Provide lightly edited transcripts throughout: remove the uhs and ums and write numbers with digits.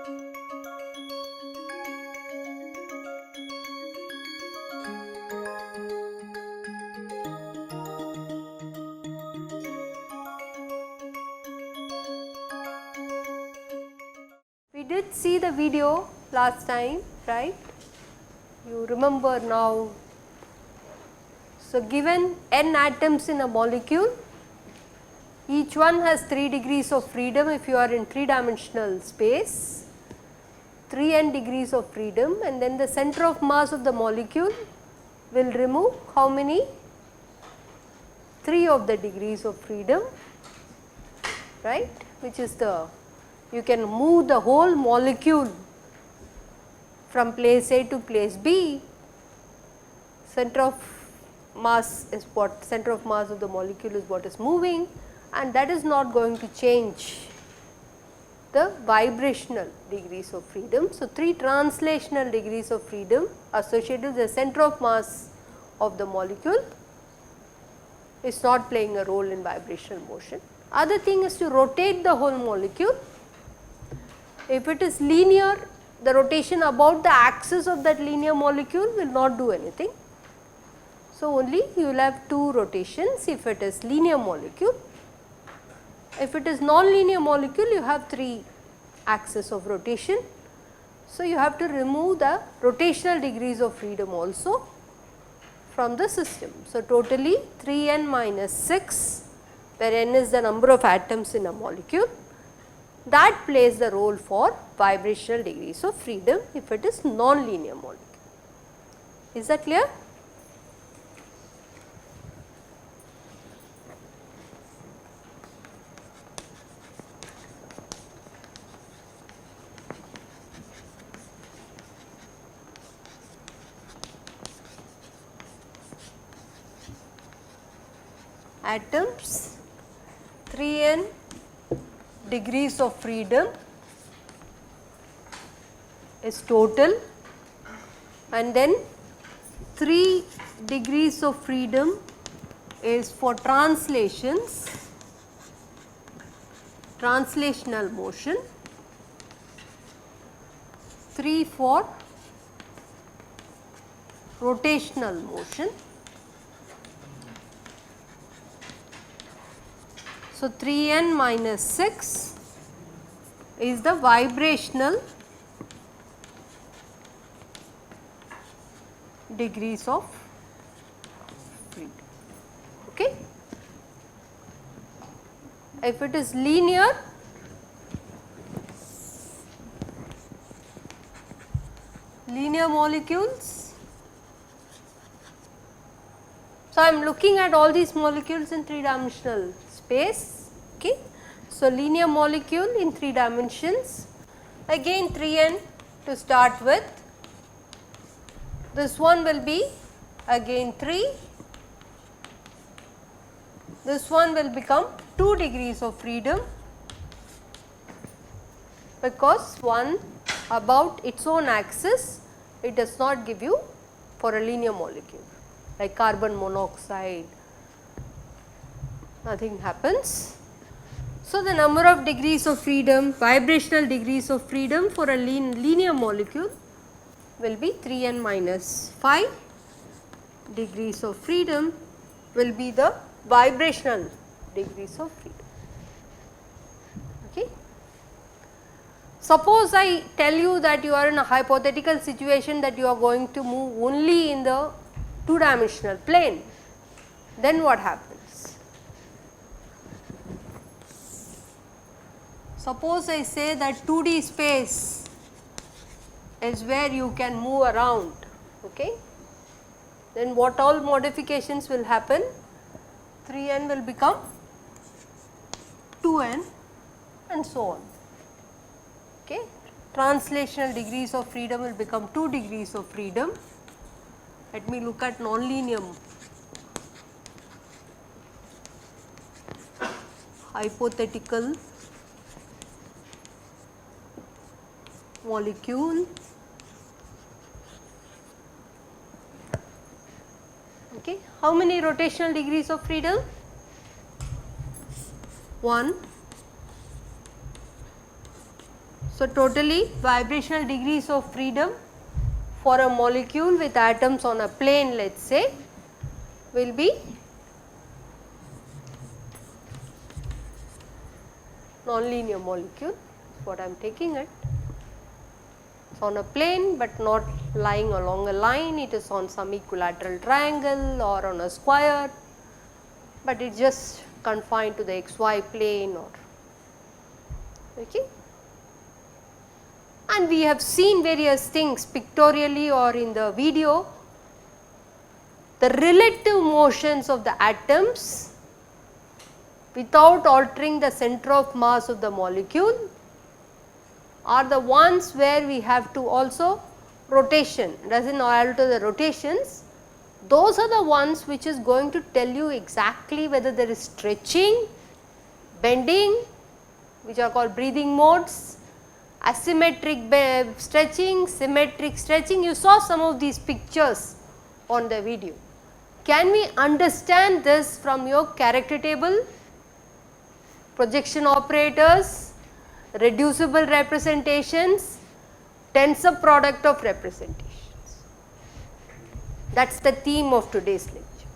We did see the video last time, right? You remember now. So, given n atoms in a molecule, each one has 3 degrees of freedom if you are in 3 dimensional space, 3n degrees of freedom, and then the center of mass of the molecule will remove how many? 3 of the degrees of freedom, right, which is the, you can move the whole molecule from place A to place B. Center of mass is what, center of mass of the molecule is what is moving, and that is not going to change the vibrational degrees of freedom. So, 3 translational degrees of freedom associated with the center of mass of the molecule is not playing a role in vibrational motion. Other thing is to rotate the whole molecule. If it is linear, the rotation about the axis of that linear molecule will not do anything. So, only you will have 2 rotations if it is linear molecule. If it is non-linear molecule, you have 3 axes of rotation. So, you have to remove the rotational degrees of freedom also from the system. So, totally 3n minus 6, where n is the number of atoms in a molecule, that plays the role for vibrational degrees of freedom if it is non-linear molecule. Is that clear? Atoms, 3n degrees of freedom is total, and then 3 degrees of freedom is for translations, translational motion, 3 for rotational motion. So, 3n minus 6 is the vibrational degrees of freedom. Okay. If it is linear, linear molecules, so I am looking at all these molecules in 3 dimensional space. Okay. So, linear molecule in 3 dimensions, again 3n to start with, this one will be again 3, this one will become 2 degrees of freedom, because one about its own axis it does not give you for a linear molecule like carbon monoxide, nothing happens. So, the number of degrees of freedom, vibrational degrees of freedom for a linear molecule will be 3n minus 5 degrees of freedom will be the vibrational degrees of freedom. Okay. Suppose I tell you that you are in a hypothetical situation that you are going to move only in the 2 dimensional plane, then what happens? Suppose I say that 2D space is where you can move around, okay? Then what all modifications will happen? 3n will become 2n and so on, okay? Translational degrees of freedom will become 2 degrees of freedom. Let me look at nonlinear hypothetical molecule. Okay. How many rotational degrees of freedom? 1. So, totally vibrational degrees of freedom for a molecule with atoms on a plane, let us say, will be non-linear molecule, is what I am taking it. It is on a plane, but not lying along a line, it is on some equilateral triangle or on a square, but it is just confined to the xy plane or okay. And we have seen various things pictorially or in the video, the relative motions of the atoms without altering the center of mass of the molecule are the ones where we have to also rotation, does not alter the rotations. Those are the ones which is going to tell you exactly whether there is stretching, bending, which are called breathing modes, asymmetric stretching, symmetric stretching. You saw some of these pictures on the video. Can we understand this from your character table, projection operators, reducible representations, tensor product of representations? That is the theme of today's lecture.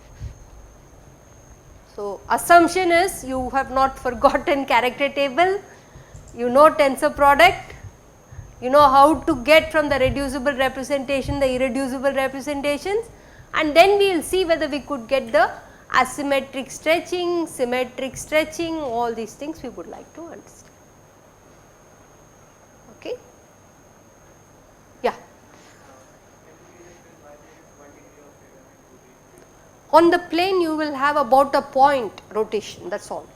So, assumption is you have not forgotten character table, you know tensor product, you know how to get from the reducible representation the irreducible representations, and then we will see whether we could get the asymmetric stretching, symmetric stretching, all these things we would like to understand. Okay? Yeah. On the plane you will have about a point rotation, that is all.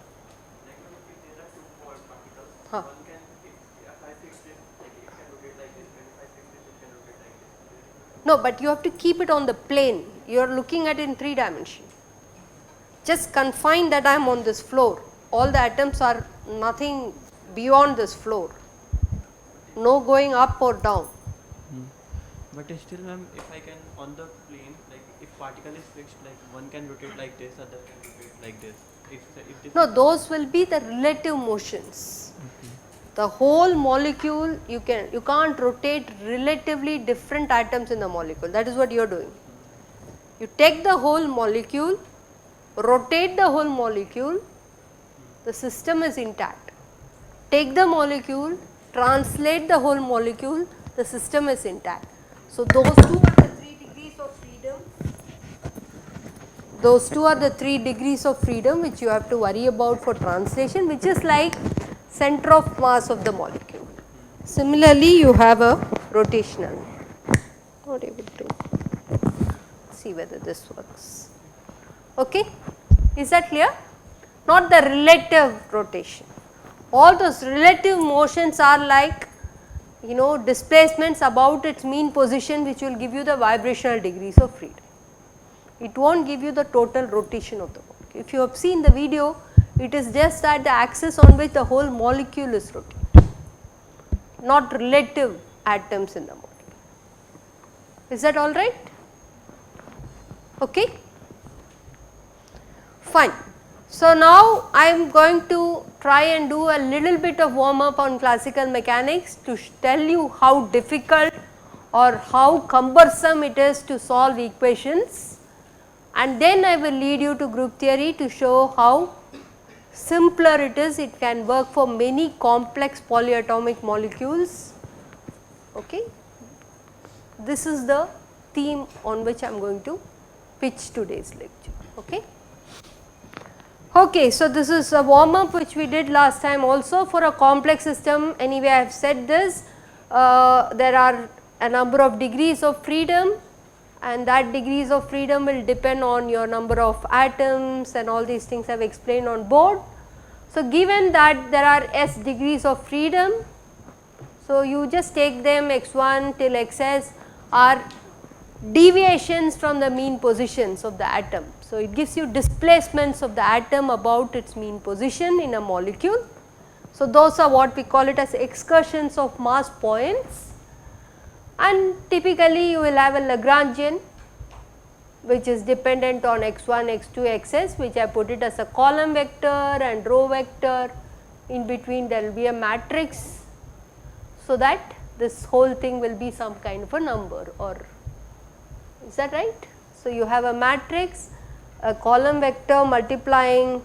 Huh. No, but you have to keep it on the plane, you are looking at it in 3 dimension. Just confine that I am on this floor, all the atoms are nothing beyond this floor, no going up or down. But still ma'am, if I can on the plane, like if particle is fixed, like one can rotate like this, other can rotate like this. If this no, those will be the relative motions. Okay. The whole molecule you can't rotate relatively different atoms in the molecule, that is what you are doing. You take the whole molecule, rotate the whole molecule, the system is intact. Take the molecule, translate the whole molecule, the system is intact. So, those two are the 3 degrees of freedom. Those two are the 3 degrees of freedom which you have to worry about for translation, which is like center of mass of the molecule. Similarly, you have a rotational. Not able to see whether this works. Okay, is that clear? Not the relative rotation. All those relative motions are like displacements about its mean position, which will give you the vibrational degrees of freedom. It will not give you the total rotation of the molecule. If you have seen the video, it is just at the axis on which the whole molecule is rotating, not relative atoms in the molecule. Is that all right? Okay, fine. So, now I am going to try and do a little bit of warm up on classical mechanics to tell you how difficult or how cumbersome it is to solve equations, and then I will lead you to group theory to show how simpler it is. It can work for many complex polyatomic molecules. Okay. This is the theme on which I am going to pitch today's lecture. Okay. Okay, so this is a warm up which we did last time also for a complex system. Anyway, I have said this, there are a number of degrees of freedom, and that degrees of freedom will depend on your number of atoms and all these things I have explained on board. So, given that there are s degrees of freedom, so you just take them x1 till xs are deviations from the mean positions of the atom. So, it gives you displacements of the atom about its mean position in a molecule. So, those are what we call it as excursions of mass points, and typically you will have a Lagrangian which is dependent on x1, x2, xs, which I put it as a column vector and row vector. In between there will be a matrix. so that this whole thing will be some kind of a number, or is that right? So, you have a matrix, a column vector multiplying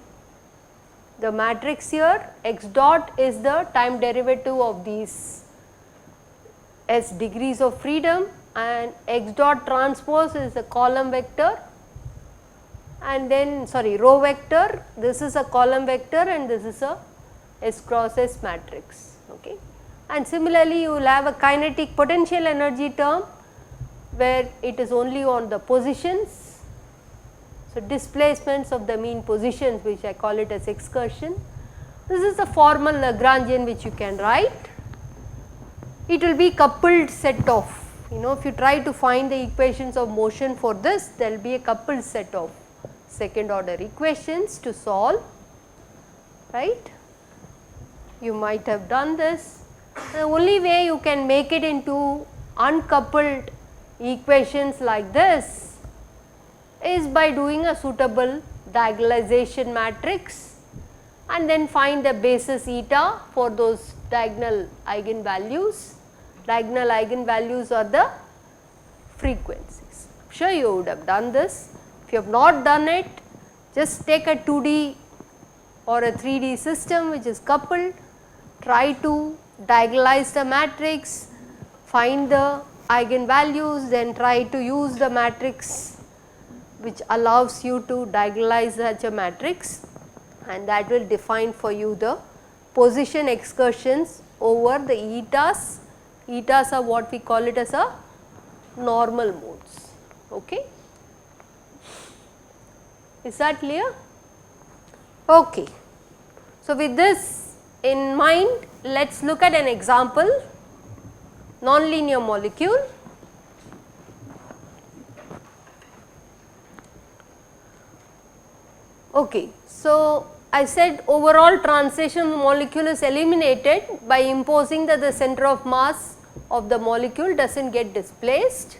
the matrix here, x dot is the time derivative of these s degrees of freedom, and x dot transpose is a column vector, and then sorry row vector, this is a column vector and this is a S cross S matrix. Okay. And similarly, you will have a kinetic potential energy term where it is only on the positions. So, displacements of the mean positions, which I call it as excursion. This is the formal Lagrangian which you can write. It will be coupled set of, if you try to find the equations of motion for this, there will be a coupled set of second order equations to solve, right. You might have done this. The only way you can make it into uncoupled equations like this is by doing a suitable diagonalization matrix and then find the basis eta for those diagonal eigenvalues. Diagonal eigenvalues are the frequencies. I am sure you would have done this. If you have not done it, just take a 2D or a 3D system which is coupled, try to diagonalize the matrix, find the eigenvalues, then try to use the matrix which allows you to diagonalize such a matrix, and that will define for you the position excursions over the etas. Etas are what we call it as a normal modes. Okay. Is that clear? Okay. So, with this in mind, let us look at an example, nonlinear molecule. Okay. So, I said overall translation molecule is eliminated by imposing that the center of mass of the molecule does not get displaced.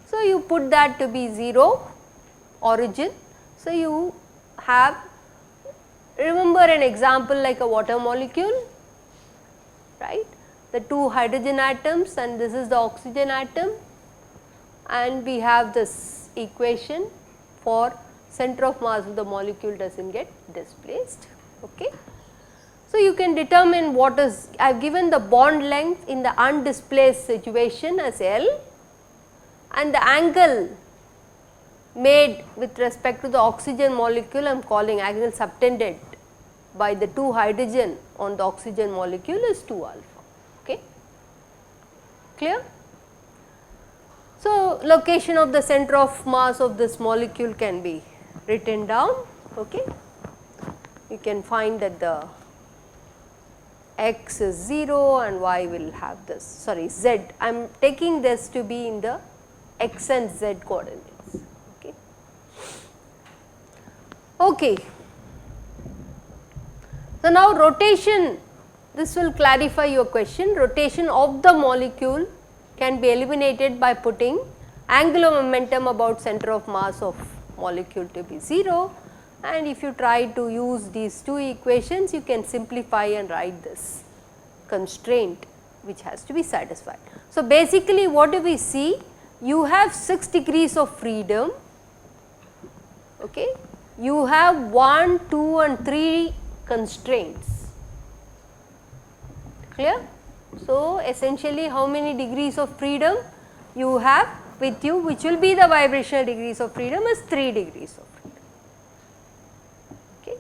So, you put that to be 0 origin. So, you have, remember an example like a water molecule, right. The two hydrogen atoms and this is the oxygen atom, and we have this equation for center of mass of the molecule does not get displaced. Okay. So, you can determine what is, I have given the bond length in the undisplaced situation as L, and the angle made with respect to the oxygen molecule I am calling angle subtended by the two hydrogen on the oxygen molecule is 2 alpha. Okay. Clear? So, location of the center of mass of this molecule can be written down. Okay. You can find that the x is 0 and y will have this, sorry z, I am taking this to be in the x and z coordinates. Okay. Okay. So, now rotation, this will clarify your question. Rotation of the molecule can be eliminated by putting angular momentum about center of mass of molecule to be 0, and if you try to use these two equations, you can simplify and write this constraint which has to be satisfied. So, basically what do we see? You have 6 degrees of freedom, okay. You have 1, 2 and 3 constraints, clear. So, essentially how many degrees of freedom you have with you, which will be the vibrational degrees of freedom, is 3 degrees of freedom. Okay.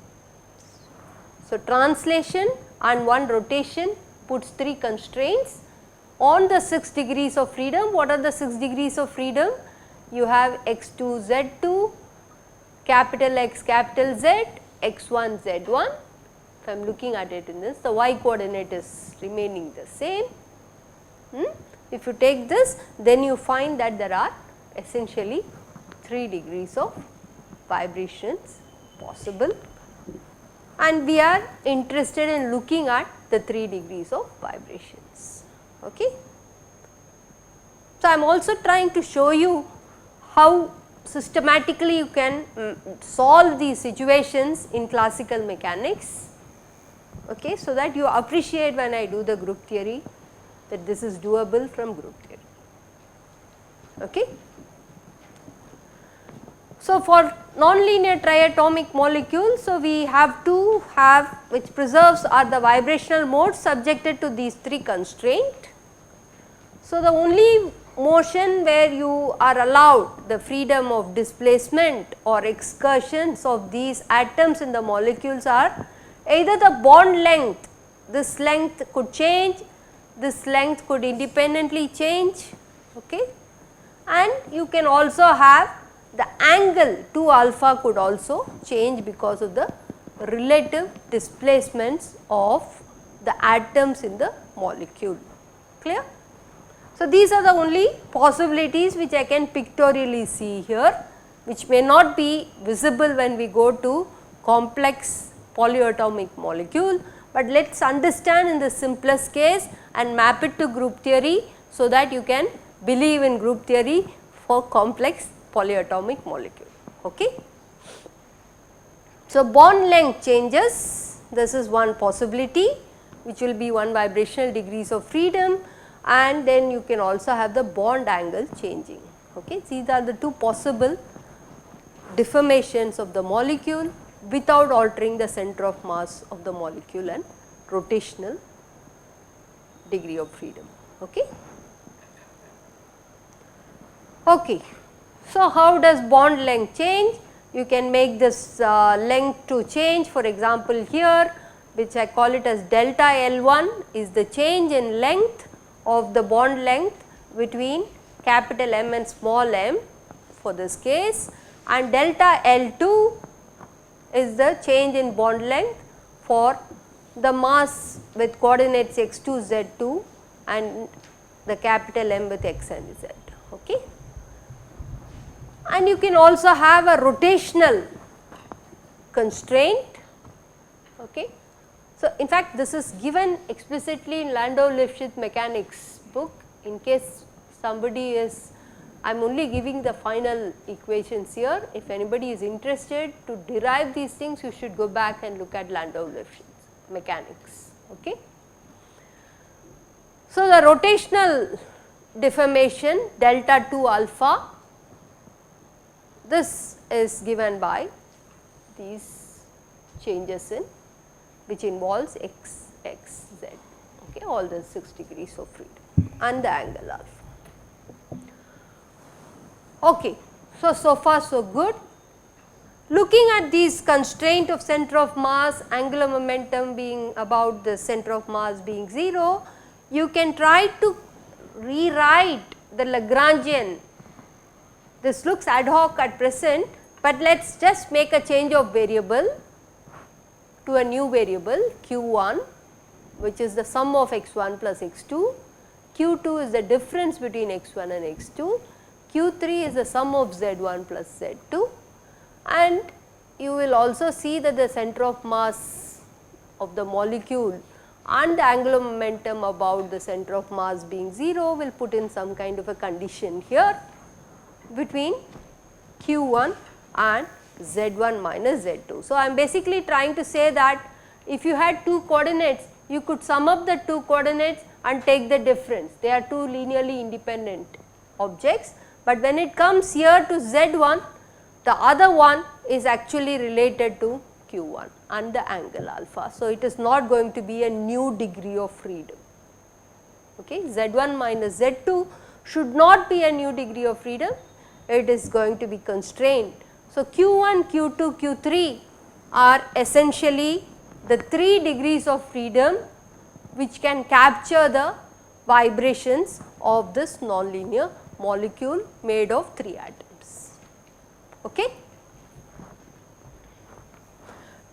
So, translation and one rotation puts 3 constraints on the 6 degrees of freedom. What are the 6 degrees of freedom? You have x2 z2, capital X capital Z, x1 z1. If I am looking at it in this, the y coordinate is remaining the same. If you take this, then you find that there are essentially 3 degrees of vibrations possible, and we are interested in looking at the 3 degrees of vibrations. Okay. So, I am also trying to show you how systematically you can solve these situations in classical mechanics, okay, so that you appreciate when I do the group theory that this is doable from group theory. Okay. So, for non-linear triatomic molecules, so we have to have, which preserves are the vibrational modes subjected to these 3 constraints. So, the only motion where you are allowed the freedom of displacement or excursions of these atoms in the molecules are either the bond length, this length could change, this length could independently change, okay, and you can also have the angle 2 alpha could also change because of the relative displacements of the atoms in the molecule, clear. So, these are the only possibilities which I can pictorially see here, which may not be visible when we go to complex polyatomic molecule, but let us understand in the simplest case and map it to group theory, so that you can believe in group theory for complex polyatomic molecule. Okay. So, bond length changes, this is one possibility which will be 1 vibrational degrees of freedom, and then you can also have the bond angle changing. Okay. These are the 2 possible deformations of the molecule without altering the center of mass of the molecule and rotational degree of freedom. Okay. Okay. So, how does bond length change? You can make this length to change, for example, here, which I call it as delta L1 is the change in length of the bond length between capital M and small m for this case, and delta L2 is the change in bond length for the mass with coordinates x2, z2 and the capital M with x and z. Okay. And you can also have a rotational constraint. Okay. So, in fact, this is given explicitly in Landau-Lifshitz mechanics book, in case somebody is, I am only giving the final equations here. If anybody is interested to derive these things, you should go back and look at Landau-Lifshitz mechanics. Okay. So, the rotational deformation delta 2 alpha, this is given by these changes in which involves x, x, z, okay, all the 6 degrees of freedom and the angle alpha. Okay. So far so good. Looking at these constraint of center of mass, angular momentum being about the center of mass being 0, you can try to rewrite the Lagrangian. This looks ad hoc at present, but let us just make a change of variable to a new variable q1, which is the sum of x1 plus x2, q2 is the difference between x1 and x2, q3 is the sum of z1 plus z2, and you will also see that the center of mass of the molecule and the angular momentum about the center of mass being 0 will put in some kind of a condition here between q1 and z1 minus z2. So, I am basically trying to say that if you had 2 coordinates, you could sum up the 2 coordinates and take the difference. They are 2 linearly independent objects, but when it comes here to z1, the other one is actually related to q1 and the angle alpha. So, it is not going to be a new degree of freedom. Okay. z1 minus z2 should not be a new degree of freedom, it is going to be constrained. So, q1, q2, q3 are essentially the 3 degrees of freedom which can capture the vibrations of this nonlinear molecule made of 3 atoms. Okay.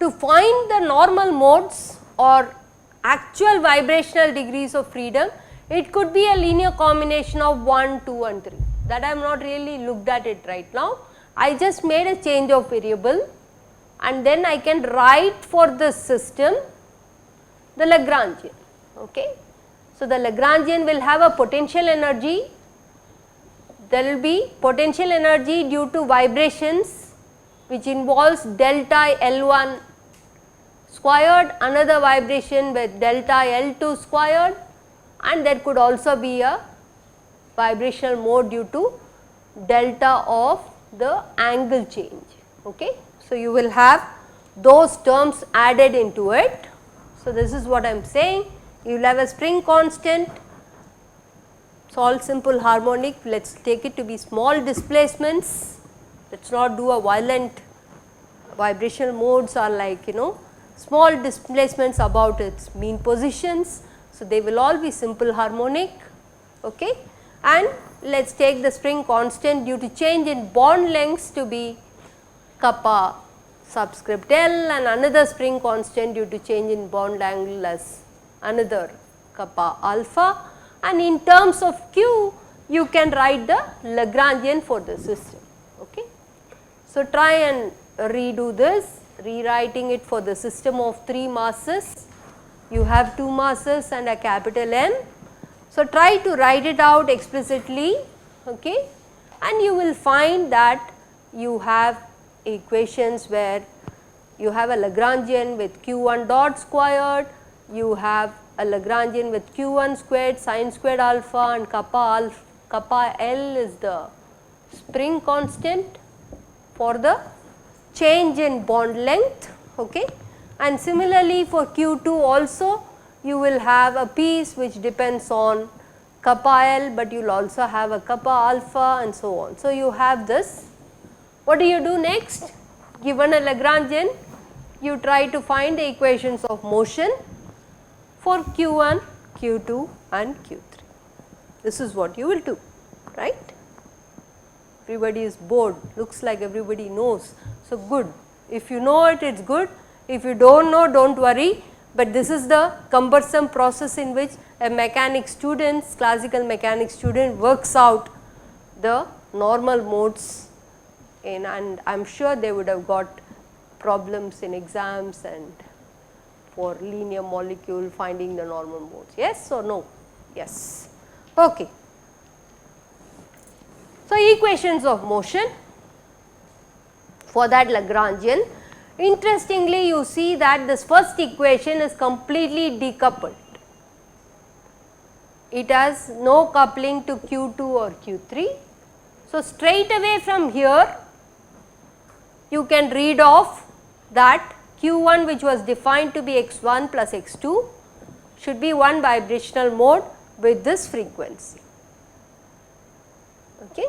To find the normal modes or actual vibrational degrees of freedom, it could be a linear combination of 1, 2 and 3, that I am not really looked at it right now. I just made a change of variable and then I can write for this system the Lagrangian. Okay. So, the Lagrangian will have a potential energy, there will be potential energy due to vibrations which involves delta L1 squared, another vibration with delta L2 squared, and there could also be a vibrational mode due to delta of the angle change. Okay. So, you will have those terms added into it. So, this is what I am saying, you will have a spring constant, it is all simple harmonic, let us take it to be small displacements, let us not do a violent vibrational modes are like small displacements about its mean positions. So, they will all be simple harmonic, okay. And let us take the spring constant due to change in bond lengths to be kappa subscript L, and another spring constant due to change in bond angle as another kappa alpha, and in terms of Q you can write the Lagrangian for the system. Okay. So, try and redo this, rewriting it for the system of 3 masses, you have 2 masses and a capital N. So, try to write it out explicitly, okay, and you will find that you have equations where you have a Lagrangian with q1 dot squared, you have a Lagrangian with q1 squared sin squared alpha, and kappa L is the spring constant for the change in bond length, okay. And similarly for q2 also you will have a piece which depends on kappa L, but you will also have a kappa alpha and so on. So, you have this. What do you do next? Given a Lagrangian, you try to find the equations of motion for q1, q2 and q3. This is what you will do, right. Everybody is bored, looks like everybody knows. So, good, if you know it, it is good, if you do not know, do not worry, but this is the cumbersome process in which a mechanics student, classical mechanics student works out the normal modes in, and I am sure they would have got problems in exams and for linear molecule finding the normal modes, yes or no? Yes. Okay. So, equations of motion for that Lagrangian. Interestingly, you see that this first equation is completely decoupled. It has no coupling to q2 or q3. So, straight away from here you can read off that q1, which was defined to be x1 plus x2, should be one vibrational mode with this frequency. Okay.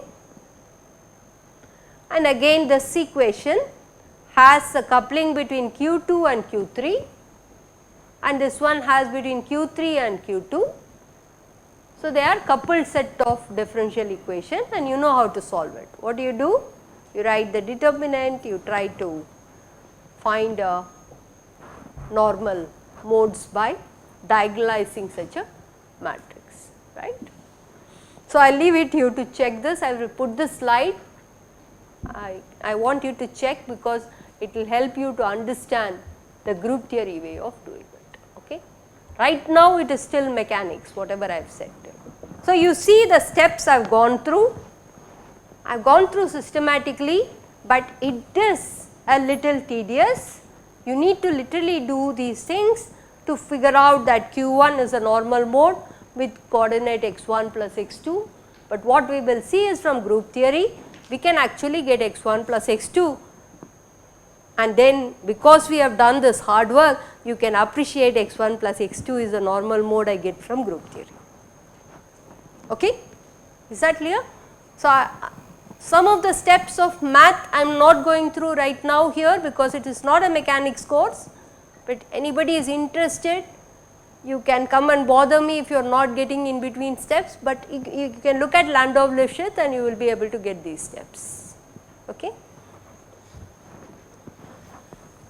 And again this equation has a coupling between q2 and q3, and this one has between q3 and q2. So, they are coupled set of differential equation, and you know how to solve it. What do? You write the determinant, you try to find a normal modes by diagonalizing such a matrix, right. So, I will leave it to you to check this. I will put this slide. I want you to check because it will help you to understand the group theory way of doing it. Okay. Right now it is still mechanics, whatever I have said. So, you see the steps I have gone through. I have gone through systematically, but it is a little tedious. You need to literally do these things to figure out that q1 is a normal mode with coordinate x1 plus x2, but what we will see is from group theory we can actually get x1 plus x2, and then because we have done this hard work you can appreciate x1 plus x2 is a normal mode I get from group theory. Okay? Is that clear? So, some of the steps of math I am not going through right now here because it is not a mechanics course, but anybody is interested you can come and bother me if you are not getting in between steps, but you can look at Landau-Lifshitz and you will be able to get these steps. Okay.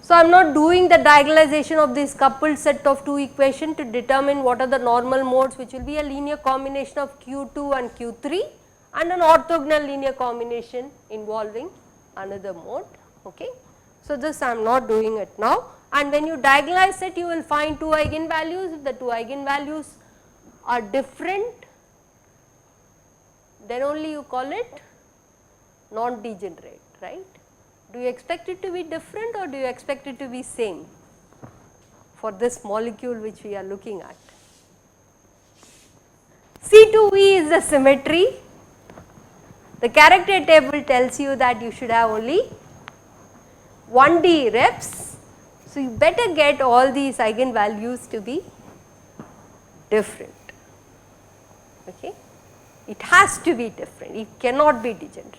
So, I am not doing the diagonalization of this coupled set of two equations to determine what are the normal modes, which will be a linear combination of q2 and q3 and an orthogonal linear combination involving another mode. Okay. So, this I am not doing it now, and when you diagonalize it you will find two eigenvalues. If the two eigenvalues are different, then only you call it non-degenerate, right. Do you expect it to be different or do you expect it to be same for this molecule which we are looking at? V2V is the symmetry. The character table tells you that you should have only 1D reps. So, you better get all these eigenvalues to be different. Okay. It has to be different, it cannot be degenerate.